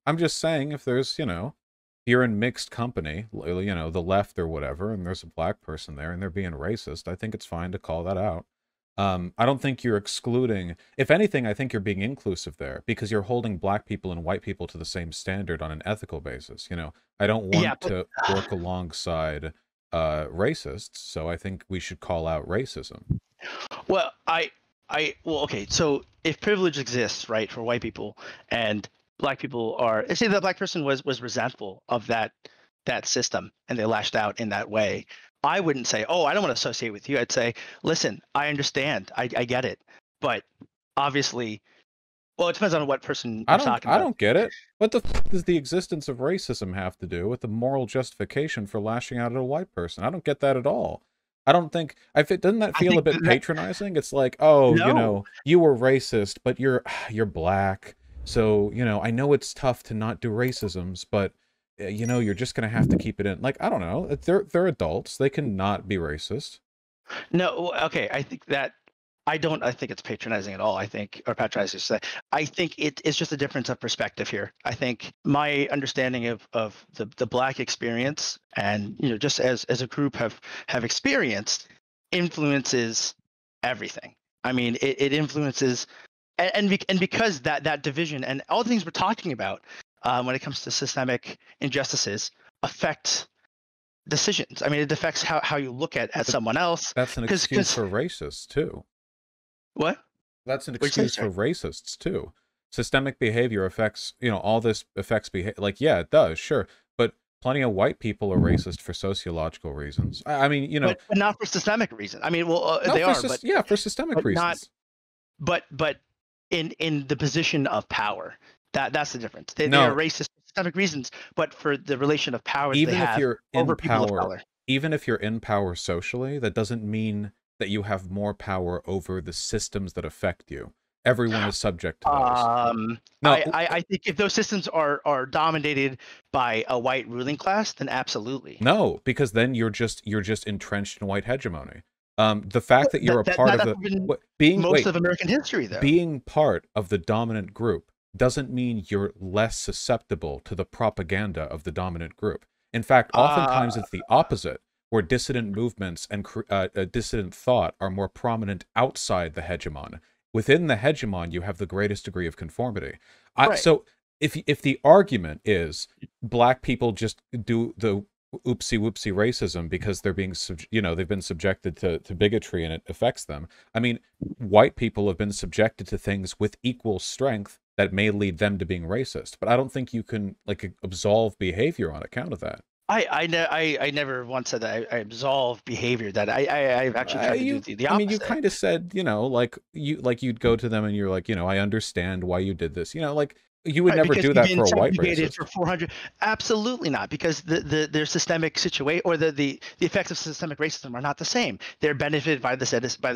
I'm just saying if there's, you know, you're in mixed company, you know, the left or whatever, and there's a black person there and they're being racist, I think it's fine to call that out. I don't think you're excluding. If anything, I think you're being inclusive there because you're holding black people and white people to the same standard on an ethical basis. You know, I don't Yeah, want but to work alongside racists, so I think we should call out racism. well, well, okay. So if privilege exists, right, for white people, and black people are, say that black person was resentful of that system, and they lashed out in that way, I wouldn't say, oh, I don't want to associate with you. I'd say, listen, I understand, I get it, but obviously, well, it depends on what person you're talking I about. don't get it. What the f does the existence of racism have to do with the moral justification for lashing out at a white person? I don't get that at all. I don't think doesn't that I feel a think bit that patronizing? It's like, oh, you no, know, you were racist, but you're you're black. So, you know, I know it's tough to not do racisms, but you know, you're just gonna have to keep it in. Like, I don't know. They're adults. They can not be racist. no, okay. I think that I don't. I think it's patronizing at all. I think, or patronizing. I think it's just a difference of perspective here. I think my understanding of the black experience, and just as a group have experienced, influences everything. I mean, it influences, and because that division and all the things we're talking about when it comes to systemic injustices affect decisions. I mean, it affects how you look at But someone else. that's an excuse Because for racists too. what? That's an What'd you say? excuse Sorry. for racists too. Systemic behavior affects, you know, all this affects behavior. Like, yeah, it does, sure, but plenty of white people are racist for sociological reasons. I mean, you know, But not for systemic reasons. I mean, well, no, they for are, but yeah, for systemic not. reasons. But in the position of power, that's the difference. They are No, racist for systemic reasons, but for the relation of powers they even if have you're in over people of power, color. even if you're in power socially, that doesn't mean that you have more power over the systems that affect you. Everyone is subject to those. No, I think if those systems are dominated by a white ruling class, then absolutely. no, because then you're just entrenched in white hegemony. The fact that you're a part of That's the been what, being most wait, of American history, though. being part of the dominant group doesn't mean you're less susceptible to the propaganda of the dominant group. In fact, Uh, oftentimes it's the opposite, where dissident movements and dissident thought are more prominent outside the hegemon. Within the hegemon, you have the greatest degree of conformity. right. So if the argument is black people just do the oopsie whoopsie racism because they're being you know, they've been subjected to bigotry and it affects them. I mean, white people have been subjected to things with equal strength that may lead them to being racist, but I don't think you can like absolve behavior on account of that. I never once said that I absolve behavior. That I've actually tried to do the I mean, you opposite. kind of said, you know, like you'd go to them and you're like, you know, I understand why you did this. You know, like you would Right, never because do you've that been for a white subjugated racist. for 400. Absolutely not, because their systemic situation, or the effects of systemic racism are not the same. They're benefited by the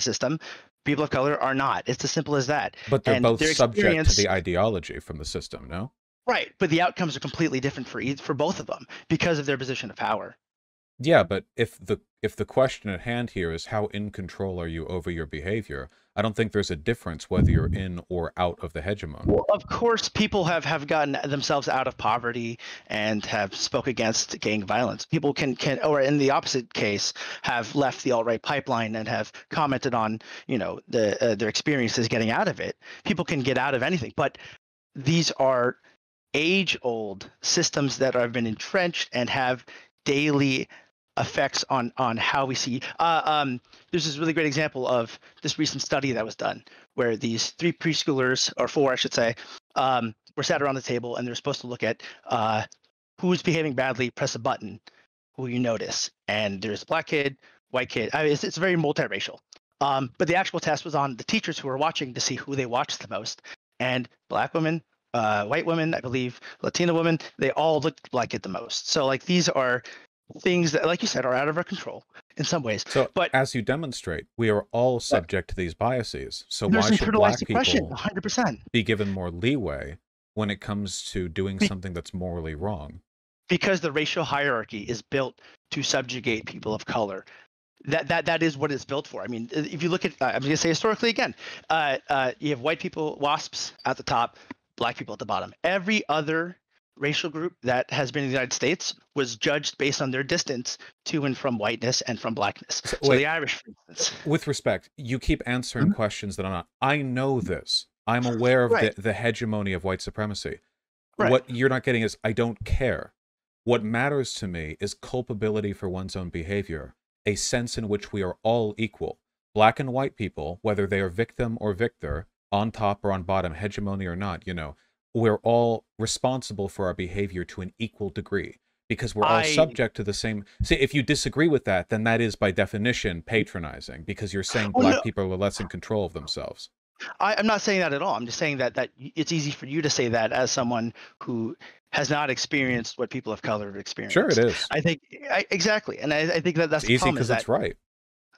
system. People of color are not. It's as simple as that. But they're And both their subject to experience, the ideology from the system, no? right? But the outcomes are completely different for both of them because of their position of power. Yeah, but if the question at hand here is how in control are you over your behavior, I don't think there's a difference whether you're in or out of the hegemon. Well, of course, people have gotten themselves out of poverty and have spoke against gang violence. People can, or in the opposite case, have left the alt right pipeline and have commented on their experiences getting out of it. People can get out of anything, but these are age old systems that have been entrenched and have daily effects on how we see. There's this really great example of this recent study that was done where these three preschoolers, or four, I should say, were sat around the table and they're supposed to look at who's behaving badly, press a button, who you notice. And there's a black kid, white kid. I mean, it's very multiracial. But the actual test was on the teachers who were watching to see who they watched the most. And black women, white women, I believe, Latina women, they all looked like it the most. So like these are things that, like you said, are out of our control in some ways. So, But as you demonstrate, we are all subject to these biases. So there's why should internalized black depression, people 100%. be given more leeway when it comes to doing something that's morally wrong? Because the racial hierarchy is built to subjugate people of color. That is what it's built for. I mean, if you look at, I'm going to say historically again, you have white people, WASPs at the top, black people at the bottom. Every other racial group that has been in the United States was judged based on their distance to and from whiteness and from blackness. So, So the wait, Irish, for instance. with respect, you keep answering Mhm. questions that I'm not. I know this. I'm aware of Right, the hegemony of white supremacy. right. What you're not getting is I don't care. What matters to me is culpability for one's own behavior, a sense in which we are all equal. Black and white people, whether they are victim or victor, on top or on bottom, hegemony or not, we're all responsible for our behavior to an equal degree because we're all I subject to the same. See, if you disagree with that, then that is by definition patronizing because you're saying well, black no, people are less in control of themselves. I'm not saying that at all. I'm just saying that it's easy for you to say that as someone who has not experienced what people of color have Sure, it experienced. is. I think exactly, and I think that It's that's the easy problem is because that, it's right.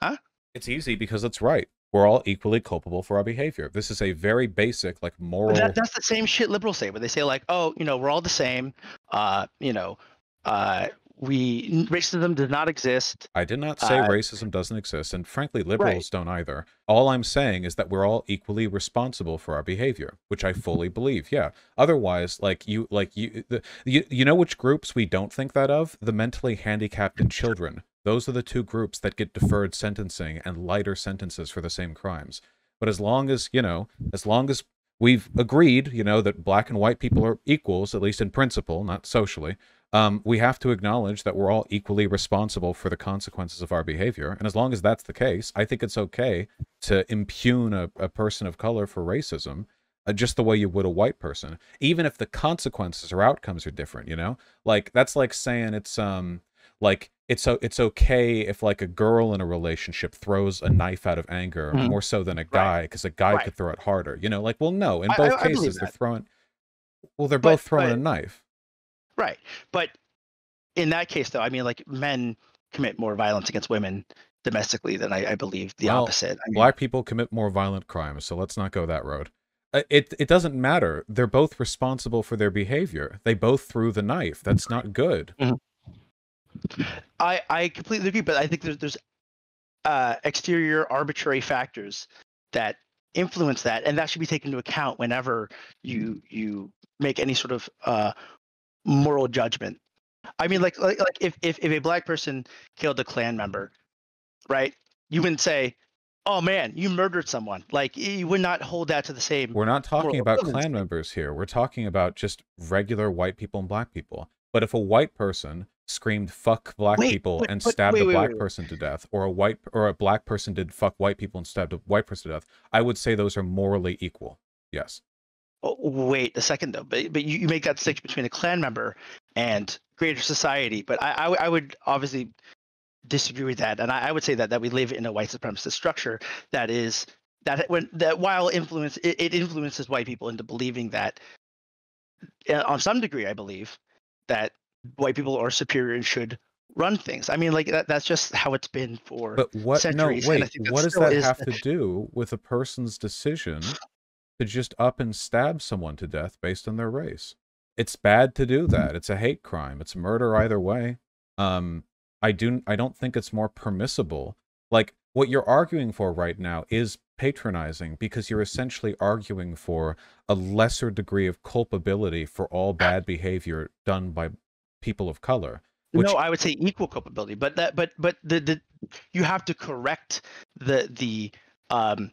huh? It's easy because it's right. We're all equally culpable for our behavior. This is a very basic, like, But moral. that's the same shit liberals say, where they say like, oh, we're all the same. Uh, you know, uh, racism does not exist. I did not say Uh, racism doesn't exist, and frankly, right. liberals don't either. All I'm saying is that we're all equally responsible for our behavior, which I fully believe. Yeah. Otherwise, you know which groups we don't think that of? The mentally handicapped and children. Those are the two groups that get deferred sentencing and lighter sentences for the same crimes. But as long as we've agreed, that black and white people are equals, at least in principle, not socially, we have to acknowledge that we're all equally responsible for the consequences of our behavior. And as long as that's the case, I think it's okay to impugn a person of color for racism, just the way you would a white person, even if the consequences or outcomes are different, Like, that's like saying it's okay if, like, a girl in a relationship throws a knife out of anger Mhm. more so than a Right. guy, because a guy Right. could throw it harder. Like, well, no, in both I believe cases that. they're But both throwing a knife. right. But in that case, though, I mean, like men commit more violence against women domestically than I believe the Well, opposite. I mean, black people commit more violent crimes, so let's not go that road. It doesn't matter. They're both responsible for their behavior. They both threw the knife. That's not good. Mhm. I completely agree, but I think there's exterior arbitrary factors that influence that, and that should be taken into account whenever you make any sort of moral judgment. I mean, like if a black person killed a Klan member, right? You wouldn't say, "Oh man, you murdered someone." Like you would not hold that to the same We're not talking moral about Klan equivalency. members here. We're talking about just regular white people and black people. But if a white person screamed "fuck black Wait, people" and but stabbed wait, a wait, wait, black wait. person to death, or a black person did "fuck white people" and stabbed a white person to death, I would say those are morally equal. Yes. Oh, wait a second though. But you make that distinction between a Klan member and greater society. But I would obviously disagree with that, and I would say that we live in a white supremacist structure that is that while it influences white people into believing that on some degree, I believe that white people are superior and should run things. I mean, like that's just how it's been for But what? No, centuries, and I wait. think that What does still that is. have to do with a person's decision to just up and stab someone to death based on their race? It's bad to do that. It's a hate crime. It's murder either way. Um, I don't think it's more permissible. Like, what you're arguing for right now is patronizing because you're essentially arguing for a lesser degree of culpability for all bad behavior done by people of color, No, which I would say equal culpability, but the you have to correct the um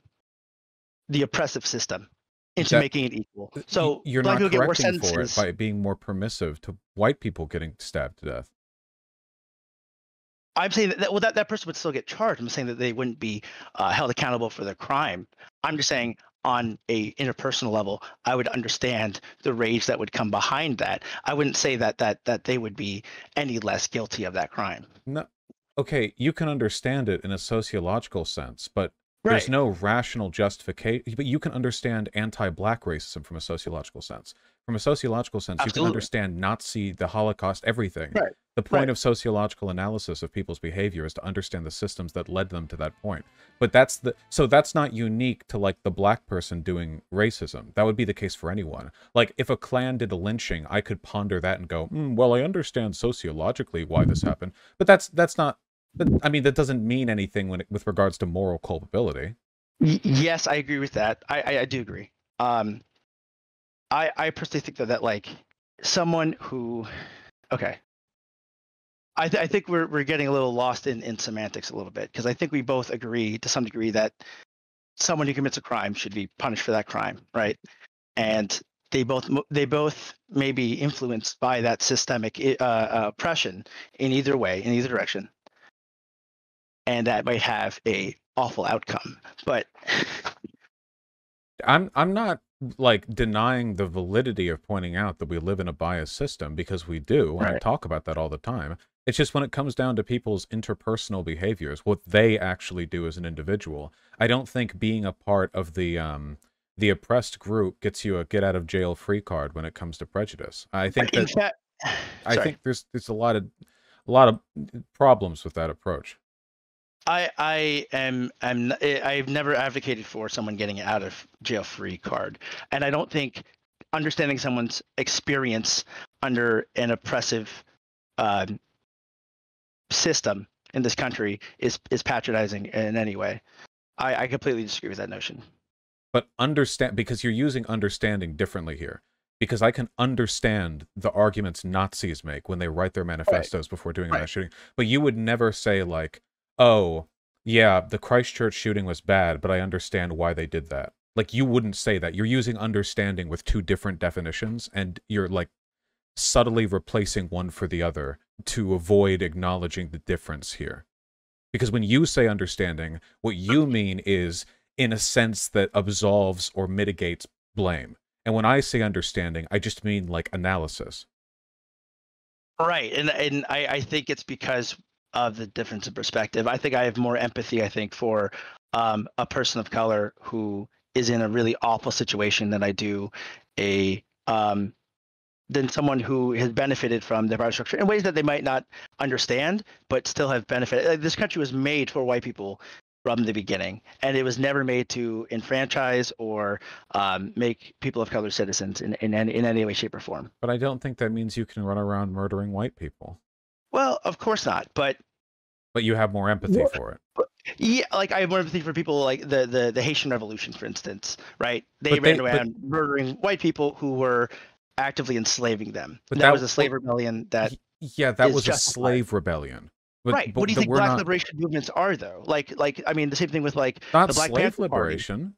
the oppressive system into that making it equal. So you're black not people get worse correcting for it sentences. by being more permissive to white people getting stabbed to death. I'm saying that well, that person would still get charged. I'm saying that they wouldn't be held accountable for their crime. I'm just saying on a interpersonal level, I would understand the rage that would come behind that. I wouldn't say that they would be any less guilty of that crime. No, okay, you can understand it in a sociological sense, but there's Right. no rational justification. But you can understand anti-black racism from a sociological sense. From a sociological sense, you can Absolutely. understand Nazi, the Holocaust, everything. Right. The point Right. of sociological analysis of people's behavior is to understand the systems that led them to that point. But that's not unique to, like, the black person doing racism. That would be the case for anyone. Like, if a Klan did a lynching, I could ponder that and go, well, I understand sociologically why this happened. But that's not. But I mean, that doesn't mean anything with regards to moral culpability. Yes, I agree with that. I do agree. I personally think that like someone who, okay, I think we're getting a little lost in semantics a little bit, because I think we both agree to some degree that someone who commits a crime should be punished for that crime, right? And they both may be influenced by that systemic oppression in either way, in either direction, and that might have a awful outcome. But I'm not like denying the validity of pointing out that we live in a biased system, because we do, and I right. talk about that all the time. It's just when it comes down to people's interpersonal behaviors, what they actually do as an individual, I don't think being a part of the oppressed group gets you a get out of jail free card when it comes to prejudice. I think In that fact, I sorry. think there's a lot of problems with that approach. I've never advocated for someone getting an out of jail free card, and I don't think understanding someone's experience under an oppressive uh, system in this country is patronizing in any way. I completely disagree with that notion. But understand, because you're using understanding differently here. Because I can understand the arguments Nazis make when they write their Right. manifestos before doing a Right. mass shooting. But you would never say like, oh, yeah, the Christchurch shooting was bad, but I understand why they did that. Like, you wouldn't say that. You're using understanding with two different definitions, and you're like subtly replacing one for the other to avoid acknowledging the difference here. Because when you say understanding, what you mean is in a sense that absolves or mitigates blame. And when I say understanding, I just mean like analysis. Right. And I think it's because of the difference in perspective. I think I have more empathy, I think, for a person of color who is in a really awful situation than I do a than someone who has benefited from the power structure in ways that they might not understand, but still have benefited. Like, this country was made for white people from the beginning, and it was never made to enfranchise or make people of color citizens in any way, shape, or form. But I don't think that means you can run around murdering white people. Well, of course not, but But you have more empathy for it. yeah, like I have more empathy for people like the Haitian Revolution, for instance, right? They But ran they, but around murdering white people who were actively enslaving them. but That was that, a slave well, rebellion that yeah, that is was a justified. slave rebellion. Right. What do you That think we're black not, liberation movements are, though? Like I mean, the same thing with like not the Black slave Panther Party. liberation.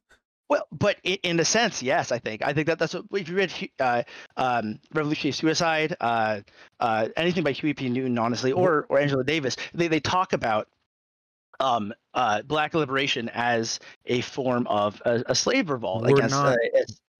Well, but in a sense, yes, I think that's what if you read Revolutionary Suicide, anything by Huey P. Newton, honestly, or Angela Davis, they talk about black liberation as a form of a slave revolt We're against. not,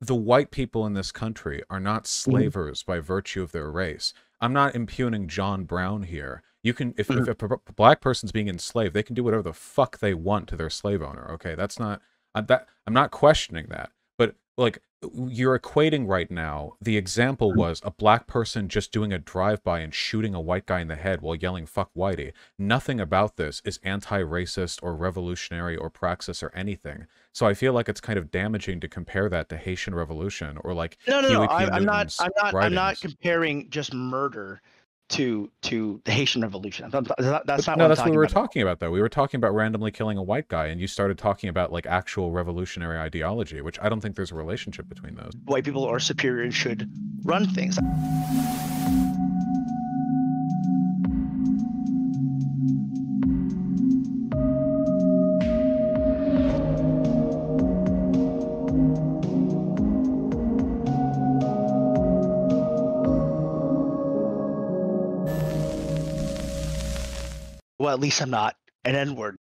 the white people in this country are not Mhm. slavers by virtue of their race. I'm not impugning John Brown here. You can, if Mhm. a black person's being enslaved, they can do whatever the fuck they want to their slave owner. Okay, that's not, I'm not questioning that. But like, you're equating right now. The example was a black person just doing a drive-by and shooting a white guy in the head while yelling "fuck whitey." Nothing about this is anti-racist or revolutionary or praxis or anything. So I feel like it's kind of damaging to compare that to Haitian Revolution or like No. Huey P. Newton's I'm not writings. comparing just murder to the Haitian Revolution. That's But not what no, I'm that's what we talking were about at all. talking about, though. We were talking about randomly killing a white guy, and you started talking about like actual revolutionary ideology, which I don't think there's a relationship between those. White people are superior and should run things. Well, at least I'm not an N-word.